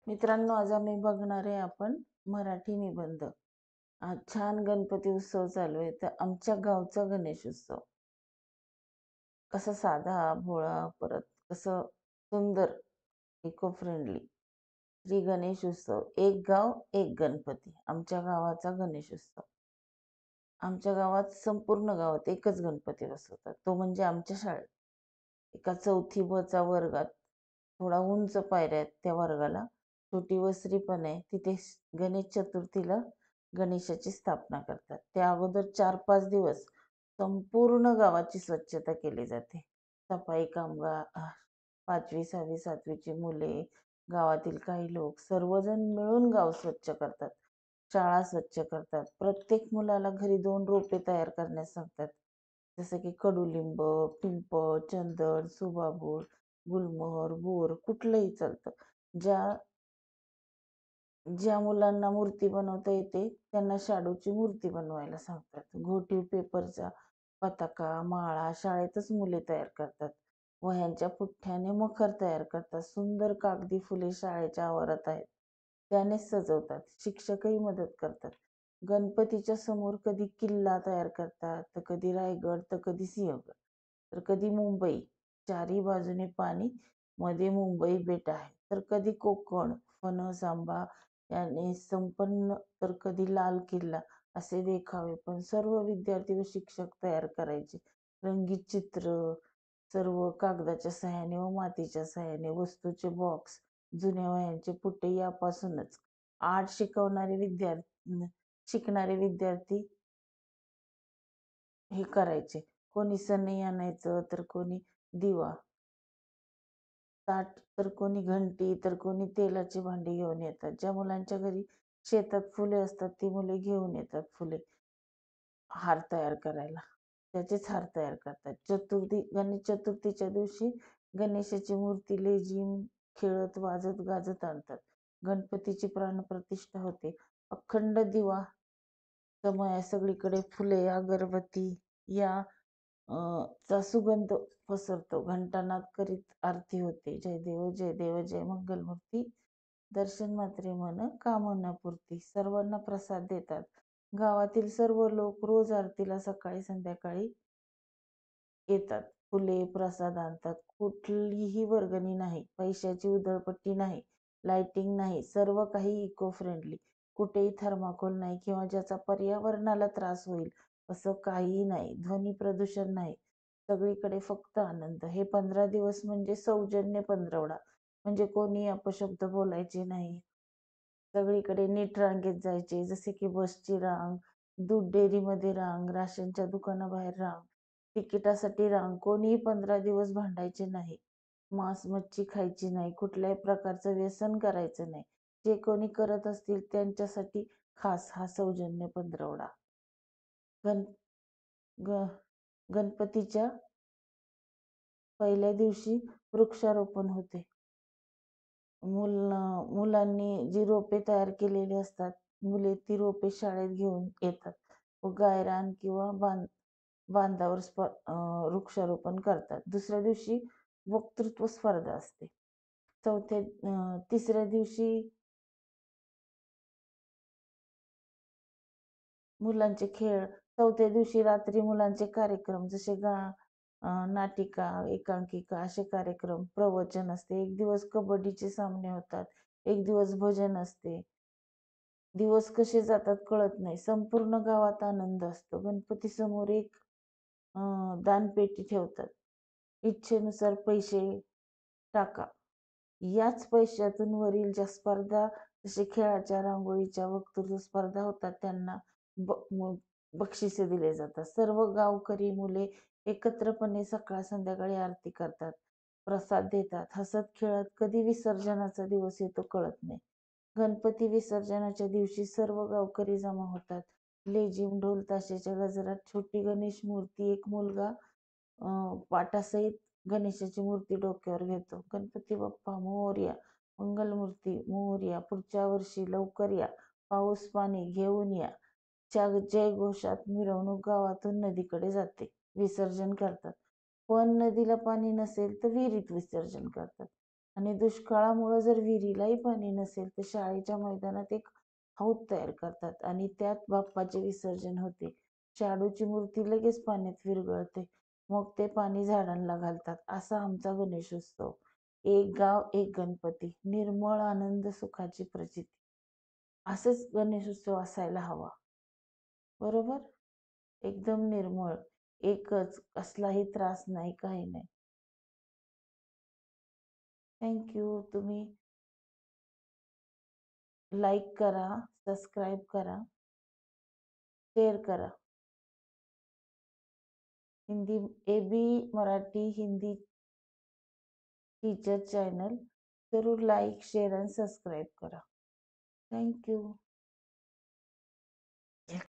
मित्रांनो, आज आम्ही बघणार आहे आपण मराठी निबंध. आज छान गणपती उत्सव चालू आहे. तर आमच्या गावचा गणेश उत्सव कसा साधा, भोळा, परत कसं सुंदर, इको फ्रेंडली. श्री गणेश उत्सव, एक गाव एक गणपती. आमच्या गावाचा गणेश उत्सव. आमच्या गावात संपूर्ण गावात एकच गणपती बसवतात, तो म्हणजे आमच्या शाळेत. एका 4थी ब चा वर्गात थोडा उंच पायऱ्या आहेत त्या वर्गाला. छोटी वसरी पण आहे. तिथे गणेश चतुर्थीला गणेशाची स्थापना करतात. त्या अगोदर 4-5 दिवस संपूर्ण गावाची स्वच्छता केली जाते. सफाई कामगार, 5वी, 6वी, 7वीची मुले, गावातील काही लोक सर्वजण मिळून गाव स्वच्छ करतात. शाळा स्वच्छ करतात. प्रत्येक मुलाला घरी 2 रोपे तयार करण्यास सांगतात. जसं की कडुलिंब, पिंपळ, चंदन, सुबाबूळ, गुलमोहर, बोर कुठलंही चालतं. ज्या ज्या मुलांना मूर्ती बनवता येते त्यांना शाडूची मूर्ती बनवायला सांगतात. घोटीव पेपरचा पताका, माळा शाळेतच मुले तयार करतात. वह्यांच्या पुठ्ठ्याने मखर तयार करतात. सुंदर कागदी फुले शाळेच्या आवारात आहेत, त्यानेच सजवतात. शिक्षकही मदत करतात. गणपतीच्या समोर कधी किल्ला तयार करतात, तर कधी रायगड, तर कधी सिंहगड, तर कधी मुंबई. चारी बाजूने पाणी, मध्ये मुंबई बेट आहे. तर कधी कोकण, फणस, आंबा याने संपन्न, तर कधी लाल किल्ला. असे देखावे पण सर्व विद्यार्थी व शिक्षक तयार करायचे. रंगीत चित्र, सर्व कागदाच्या सहाय्याने व मातीच्या सहाय्याने, वस्तूचे बॉक्स, जुन्या वह्यांचे पुठ्ठे यापासूनच आर्ट शिकणारे विद्यार्थी हे करायचे. कोणी सनई आणायचं, तर कोणी दिवा, ताट, तर कोणी घंटी, तर कोणी तेलाची भांडी घेऊन येतात. ज्या मुलांच्या घरी शेतात फुले असतात ती मुले घेऊन येतात फुले हार तयार करायला. त्याचेच हार तयार करतात. गणेश चतुर्थीच्या दिवशी गणेशाची मूर्ती लेझीम खेळत वाजत गाजत आणतात. गणपतीची प्राणप्रतिष्ठा होते. अखंड दिवा समय सगळीकडे फुले, अगरबत्ती या चा सुगंध पसरतो. घंटानाद करीत आरती होते. जय देव जय देव जय मंगलमूर्ती, दर्शन मात्रे मन कामना पूर्ती. सर्वांना प्रसाद देतात. गावातील सर्व लोक रोज आरतीला सकाळी संध्याकाळी येतात. फुले, प्रसाद आणतात. कुठलीही वर्गणी नाही, पैशाची उधळपट्टी नाही, लाइटिंग नाही. सर्व काही इको फ्रेंडली. कुठेही थर्माकोल नाही किंवा ज्याचा पर्यावरणाला त्रास होईल असं काहीही नाही. ध्वनी प्रदूषण नाही. सगळीकडे फक्त आनंद. हे 15 दिवस म्हणजे सौजन्य पंधरवडा. म्हणजे कोणी अपशब्द बोलायचे नाही. सगळीकडे नीट रांगेत जायचे. जसे की बसची रांग, दूध डेअरीमध्ये रांग, राशनच्या दुकानाबाहेर रांग, तिकिटासाठी रांग. कोणीही 15 दिवस भांडायचे नाही. मांस मच्छी खायची नाही. कुठल्याही प्रकारचं व्यसन करायचं नाही. जे कोणी करत असतील त्यांच्यासाठी खास हा सौजन्य पंधरवडा. गण ग गणपतीच्या पहिल्या दिवशी वृक्षारोपण होते. मुलांनी जी रोपे तयार केलेली असतात, मुले ती रोपे शाळेत घेऊन येतात व गायरान किंवा बांधावर वृक्षारोपण करतात. दुसऱ्या दिवशी वक्तृत्व स्पर्धा असते. तिसऱ्या दिवशी मुलांचे खेळ. चौथ्या दिवशी रात्री मुलांचे कार्यक्रम, जसे नाटिका, एकांकिका असे कार्यक्रम, प्रवचन असते. एक दिवस कबड्डीचे सामने होतात. एक दिवस भजन असते. दिवस कसे जातात कळत नाही. संपूर्ण गावात आनंद असतो. गणपती समोर एक दानपेटी ठेवतात. इच्छेनुसार पैसे टाका. याच पैशातून वरील ज्या स्पर्धा, जसे खेळाच्या, रांगोळीच्या, वक्तृत्व स्पर्धा होतात त्यांना बक्षिसे दिले जातात. सर्व गावकरी मुले एकत्रपणे सकाळ संध्याकाळी आरती करतात, प्रसाद देतात. हसत खेळत कधी विसर्जनाचा दिवस येतो कळत नाही. गणपती विसर्जनाच्या दिवशी सर्व गावकरी जमा होतात. लेझीम, ढोल ताशाच्या गजरात छोटी गणेश मूर्ती, एक मुलगा पाटासहित गणेशाची मूर्ती डोक्यावर घेतो. गणपती बाप्पा मोरया, मंगलमूर्ती मोरया, पुढच्या वर्षी लवकर या, पाऊस पाणी घेऊन या च्या जयघोषात मिरवणूक गावातून नदीकडे जाते. विसर्जन करतात. पण नदीला पाणी नसेल तर विहिरीत विसर्जन करतात. आणि दुष्काळामुळे जर विहिरीलाही पाणी नसेल तर शाळेच्या मैदानात एक हौद तयार करतात आणि त्यात बाप्पाचे विसर्जन होते. शाडूची मूर्ती लगेच पाण्यात विरघळते. मग ते पाणी झाडांना घालतात. असा आमचा गणेशोत्सव. एक गाव एक गणपती, निर्मळ आनंद सुखाची प्रचिती. असंच गणेशोत्सव असायला हवा. बरोबर? एकदम निर्मळ, एकच, कसलाही त्रास नाही, काही नाही. थँक्यू. तुम्ही लाईक करा, सबस्क्राईब करा, शेअर करा. Hindi AB Marathi Hindi teacher channel जरूर लाईक, शेअर आणि सबस्क्राईब करा. थँक्यू.